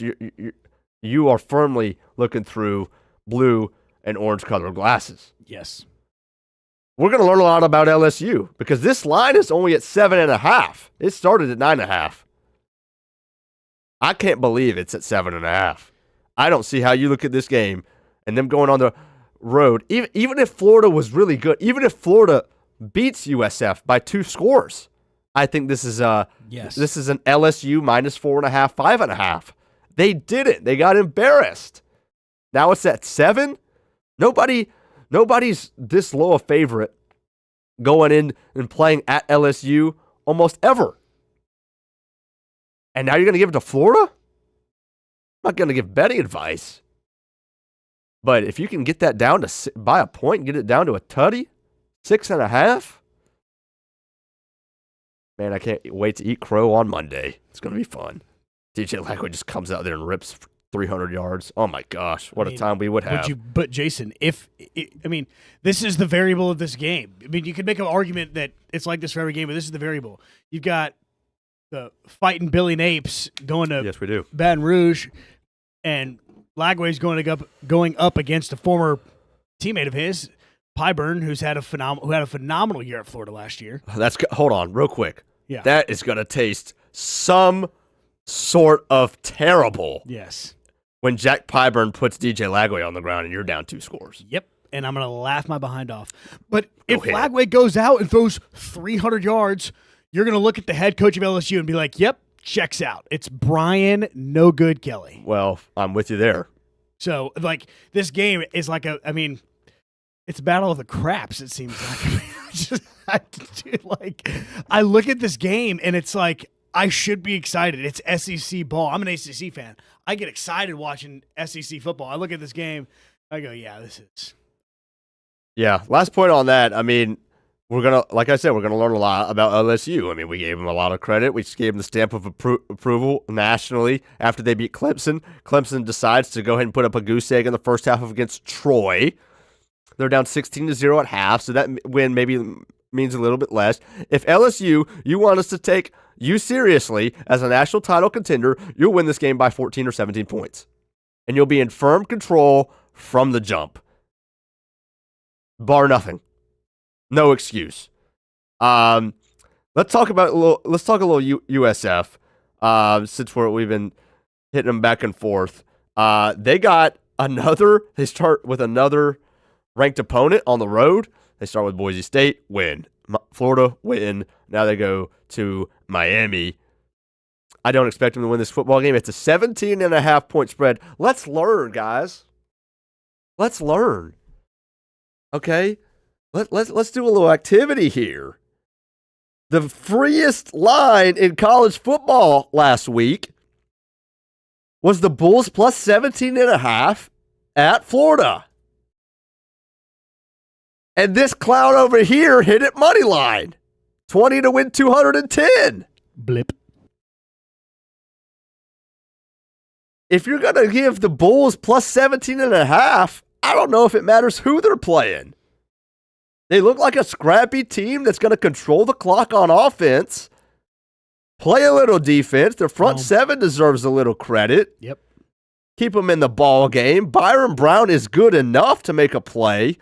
you are firmly looking through blue and orange-colored glasses. Yes. We're going to learn a lot about LSU because this line is only at 7.5. It started at 9.5. I can't believe it's at 7.5. I don't see how you look at this game and them going on the road. Even if Florida was really good, even if Florida beats USF by 2 scores, I think this is this is an LSU minus 4.5, 5.5. They didn't. They got embarrassed. Now it's at 7. Nobody's this low a favorite going in and playing at LSU almost ever. And now you're going to give it to Florida? I'm not going to give betting advice. But if you can get that down to by a point and get it down to a tutty, 6.5, man, I can't wait to eat crow on Monday. It's going to be fun. DJ Lagway just comes out there and rips 300 yards. Oh, my gosh. What a time we would have. But Jason, this is the variable of this game. I mean, you could make an argument that it's like this for every game, but this is the variable. You've got the fighting Billy Napes going to yes, we do. Baton Rouge, and Lagway's going up against a former teammate of his, Pyburn, who had a phenomenal year at Florida last year. Hold on, real quick. Yeah, that is going to taste some sort of terrible. Yes. When Jack Pyburn puts DJ Lagway on the ground and you're down 2 scores. Yep. And I'm going to laugh my behind off. But if Lagway goes out and throws 300 yards, you're going to look at the head coach of LSU and be like, yep, checks out. It's Brian No Good Kelly. Well, I'm with you there. So, this game is it's a battle of the craps, it seems like. I look at this game, and it's like, I should be excited. It's SEC ball. I'm an ACC fan. I get excited watching SEC football. I look at this game, I go, yeah, this is. Yeah, last point on that. We're going to, like I said, we're going to learn a lot about LSU. We gave them a lot of credit. We just gave them the stamp of approval nationally after they beat Clemson. Clemson decides to go ahead and put up a goose egg in the first half against Troy. They're down 16-0 at half, so that win maybe means a little bit less. If LSU, you want us to take you seriously as a national title contender, you'll win this game by 14 or 17 points. And you'll be in firm control from the jump. Bar nothing. No excuse. Let's talk a little USF. Since we've been hitting them back and forth. They start with another ranked opponent on the road. They start with Boise State, win. Florida, win. Now they go to Miami. I don't expect them to win this football game. It's a 17.5-point spread. Let's learn, guys. Let's learn. Okay? Let's do a little activity here. The freest line in college football last week was the Bulls plus 17.5 at Florida. And this clown over here hit it money line. 20 to win 210. Blip. If you're going to give the Bulls plus 17.5, I don't know if it matters who they're playing. They look like a scrappy team that's going to control the clock on offense, play a little defense. Their front seven deserves a little credit. Yep. Keep them in the ball game. Byron Brown is good enough to make a play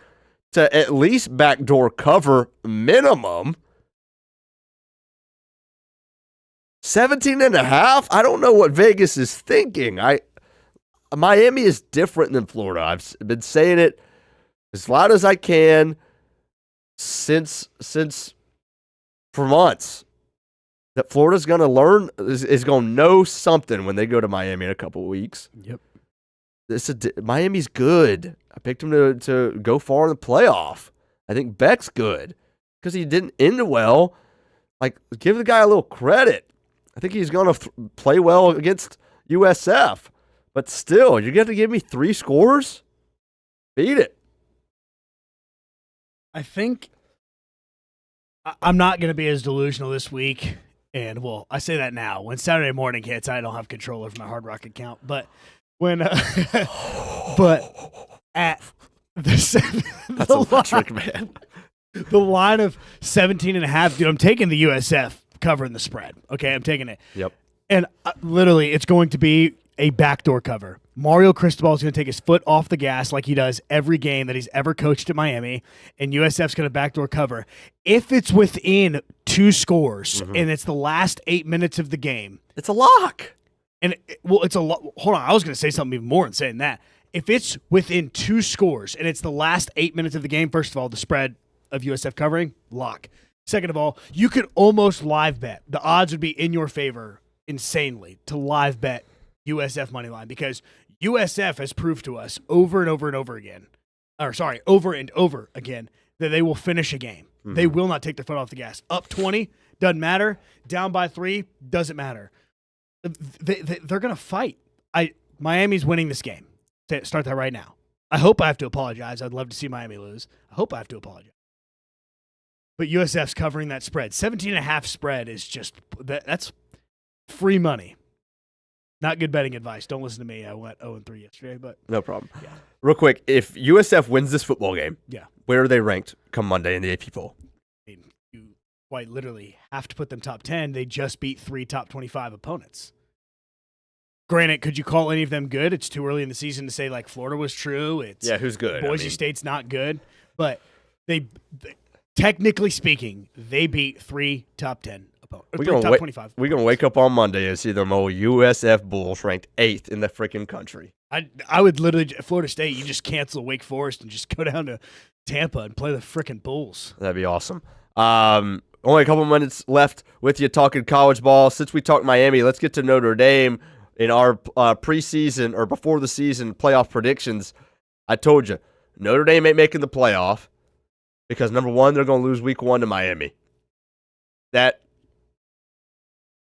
to at least backdoor cover minimum. 17.5? I don't know what Vegas is thinking. Miami is different than Florida. I've been saying it as loud as I can since for months that Florida's going to learn, is going to know something when they go to Miami in a couple of weeks. Yep. Miami's good. I picked him to go far in the playoff. I think Beck's good because he didn't end well. Give the guy a little credit. I think he's going to play well against USF. But still, you're going to give me 3 scores? Beat it. I think I'm not going to be as delusional this week. And, I say that now. When Saturday morning hits, I don't have control over my Hard Rock account. But when but at That's a trick, man. The line of 17.5, dude, I'm taking the USF covering the spread. Okay, I'm taking it. Yep. And literally, it's going to be a backdoor cover. Mario Cristobal is going to take his foot off the gas like he does every game that he's ever coached at Miami, and USF's going to backdoor cover. If it's within 2 scores and it's the last 8 minutes of the game, it's a lock. And it's a lot. Hold on, I was going to say something even more than saying that. If it's within 2 scores and it's the last 8 minutes of the game, first of all, the spread of USF covering, lock. Second of all, you could almost live bet. The odds would be in your favor insanely to live bet USF money line because USF has proved to us over and over and over again, that they will finish a game. Mm-hmm. They will not take their foot off the gas. Up 20, doesn't matter. Down by 3, doesn't matter. They're going to fight. Miami's winning this game. Start that right now. I hope I have to apologize. I'd love to see Miami lose. I hope I have to apologize. But USF's covering that spread. 17.5 spread is just, that's free money. Not good betting advice. Don't listen to me. I went 0-3 yesterday, but No problem. Yeah. Real quick, if USF wins this football game, yeah. where are they ranked come Monday in the AP poll? I mean, you quite literally have to put them top 10. They just beat 3 top 25 opponents. Granted, could you call any of them good? It's too early in the season to say like Florida was true. It's Who's good? Boise State's not good, but they technically speaking, they beat 3 top 10 opponents. We're 3 top 25. We're going to wake up on Monday and see them old USF Bulls ranked 8th in the freaking country. I would literally, Florida State, you just cancel Wake Forest and just go down to Tampa and play the freaking Bulls. That'd be awesome. Only a couple minutes left with you talking college ball. Since we talked Miami, let's get to Notre Dame. In our preseason or before the season playoff predictions, I told you, Notre Dame ain't making the playoff because, number one, they're going to lose week 1 to Miami. That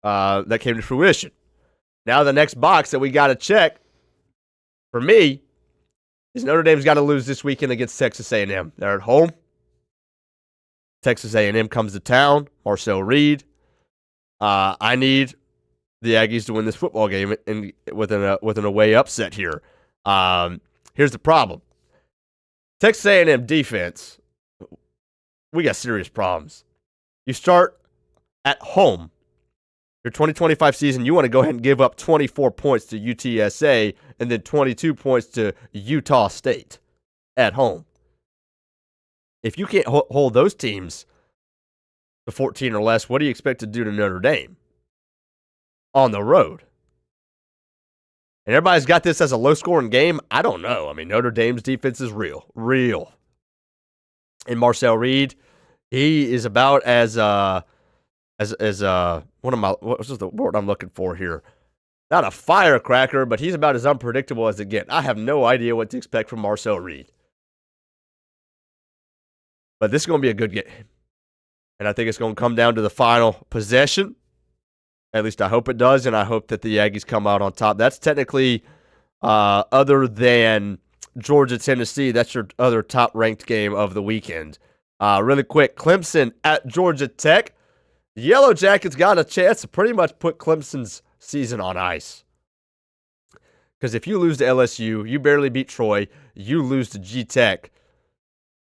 came to fruition. Now the next box that we got to check, for me, is Notre Dame's got to lose this weekend against Texas A&M. They're at home. Texas A&M comes to town. Marcel Reed. I need the Aggies to win this football game with an away upset here. Here's the problem. Texas A&M defense, we got serious problems. You start at home. Your 2025 season, you want to go ahead and give up 24 points to UTSA and then 22 points to Utah State at home. If you can't hold those teams to 14 or less, what do you expect to do to Notre Dame on the road? And everybody's got this as a low-scoring game. I don't know. I mean, Notre Dame's defense is real. And Marcel Reed, he is about as what's the word I'm looking for here? Not a firecracker, but he's about as unpredictable as it gets. I have no idea what to expect from Marcel Reed. But this is going to be a good game. And I think it's going to come down to the final possession. At least I hope it does, and I hope that the Aggies come out on top. That's technically, other than Georgia-Tennessee, that's your other top-ranked game of the weekend. Really quick, Clemson at Georgia Tech. The Yellow Jackets got a chance to pretty much put Clemson's season on ice. Because if you lose to LSU, you barely beat Troy, you lose to G-Tech,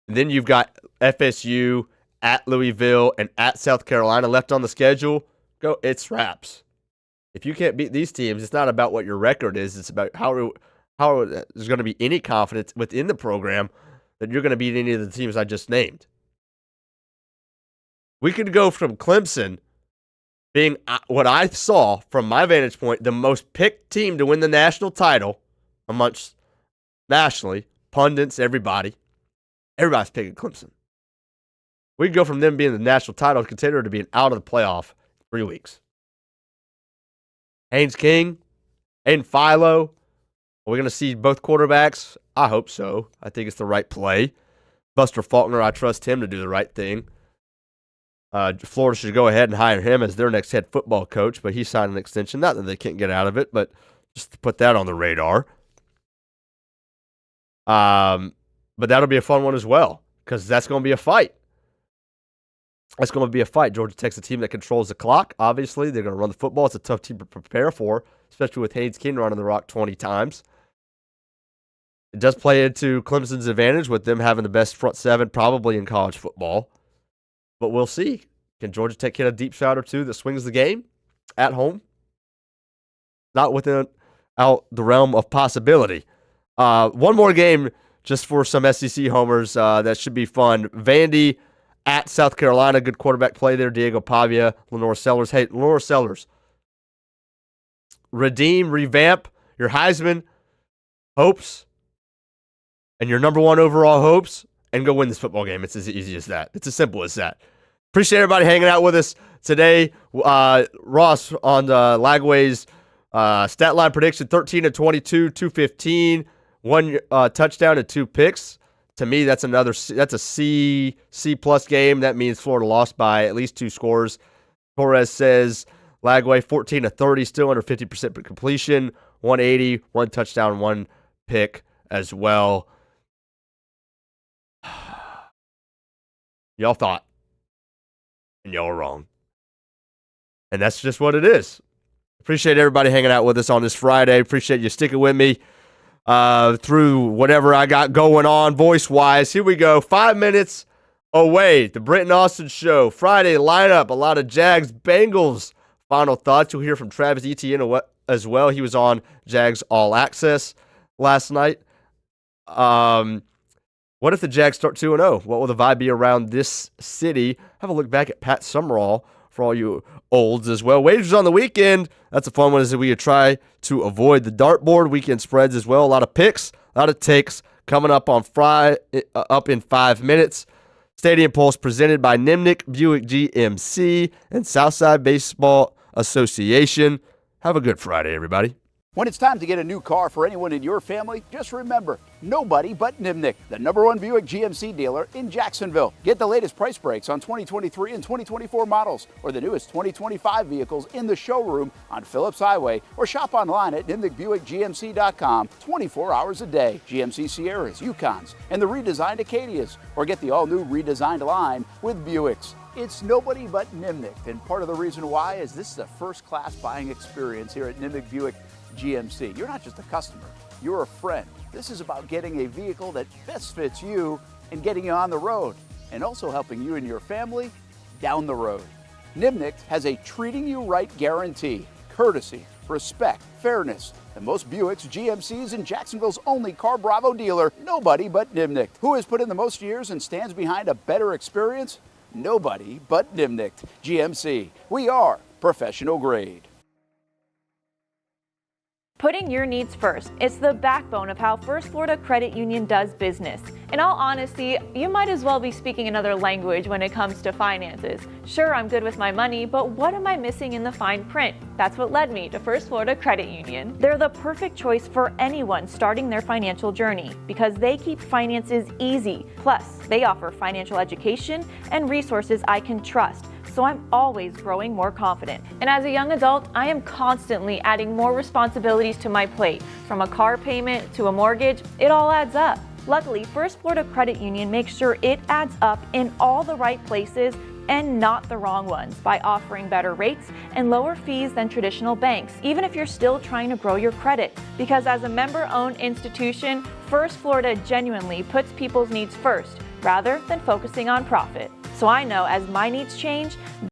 and then you've got FSU at Louisville and at South Carolina left on the schedule, it's wraps. If you can't beat these teams, it's not about what your record is. It's about how there's going to be any confidence within the program that you're going to beat any of the teams I just named. We could go from Clemson being what I saw from my vantage point, the most picked team to win the national title amongst nationally, pundits, everybody's picking Clemson. We could go from them being the national title contender to being out of the playoff 3 weeks. Haynes King, Aiden Philo. Are we going to see both quarterbacks? I hope so. I think it's the right play. Buster Faulkner, I trust him to do the right thing. Florida should go ahead and hire him as their next head football coach, but he signed an extension. Not that they can't get out of it, but just to put that on the radar. But that'll be a fun one as well, because that's going to be a fight. That's going to be a fight. Georgia Tech's a team that controls the clock. Obviously, they're going to run the football. It's a tough team to prepare for, especially with Haynes King running the rock 20 times. It does play into Clemson's advantage with them having the best front seven probably in college football. But we'll see. Can Georgia Tech hit a deep shot or two that swings the game at home? Not within out the realm of possibility. One more game just for some SEC homers that should be fun. Vandy at South Carolina. Good quarterback play there. Diego Pavia, Lenore Sellers. Hey, Lenore Sellers. Redeem, revamp your Heisman hopes and your number one overall hopes and go win this football game. It's as easy as that. It's as simple as that. Appreciate everybody hanging out with us today. Ross on Lagway's stat line prediction, 13-22, 215, 1 touchdown and 2 picks. To me, that's a C+ game. That means Florida lost by at least 2 scores. Torres says Lagway 14-30, still under 50% completion, 180, 1 touchdown, 1 pick as well. Y'all thought, and y'all were wrong. And that's just what it is. Appreciate everybody hanging out with us on this Friday. Appreciate you sticking with me through whatever I got going on voice-wise. Here we go. 5 minutes away. The Brenton Austin Show. Friday lineup. A lot of Jags, Bengals. Final thoughts. You'll hear from Travis Etienne as well. He was on Jags All Access last night. What if the Jags start 2-0? What will the vibe be around this city? Have a look back at Pat Summerall for all you olds as well. Wagers on the weekend. That's a fun one as we try to avoid the dartboard. Weekend spreads as well. A lot of picks, a lot of takes coming up on up in 5 minutes. Stadium Pulse presented by Nimnick Buick GMC and Southside Baseball Association. Have a good Friday, everybody. When it's time to get a new car for anyone in your family, just remember, nobody but Nimnick, the #1 Buick GMC dealer in Jacksonville. Get the latest price breaks on 2023 and 2024 models or the newest 2025 vehicles in the showroom on Phillips Highway or shop online at nimnickbuickgmc.com 24 hours a day. GMC Sierras, Yukons, and the redesigned Acadias, or get the all-new redesigned line with Buicks. It's nobody but Nimnick, and part of the reason why is this is a first-class buying experience here at Nimnick Buick GMC. You're not just a customer, you're a friend. This is about getting a vehicle that best fits you and getting you on the road, and also helping you and your family down the road. Nimnick has a treating you right guarantee, courtesy, respect, fairness. And most Buicks, GMCs, and Jacksonville's only Car Bravo dealer, nobody but Nimnick. Who has put in the most years and stands behind a better experience? Nobody but Nimnick GMC. We are professional grade. Putting your needs first. It's the backbone of how First Florida Credit Union does business. In all honesty, you might as well be speaking another language when it comes to finances. Sure, I'm good with my money, but what am I missing in the fine print? That's what led me to First Florida Credit Union. They're the perfect choice for anyone starting their financial journey because they keep finances easy. Plus, they offer financial education and resources I can trust. So I'm always growing more confident. And as a young adult, I am constantly adding more responsibilities to my plate. From a car payment to a mortgage, it all adds up. Luckily, First Florida Credit Union makes sure it adds up in all the right places and not the wrong ones by offering better rates and lower fees than traditional banks, even if you're still trying to grow your credit. Because as a member-owned institution, First Florida genuinely puts people's needs first rather than focusing on profit. So I know as my needs change,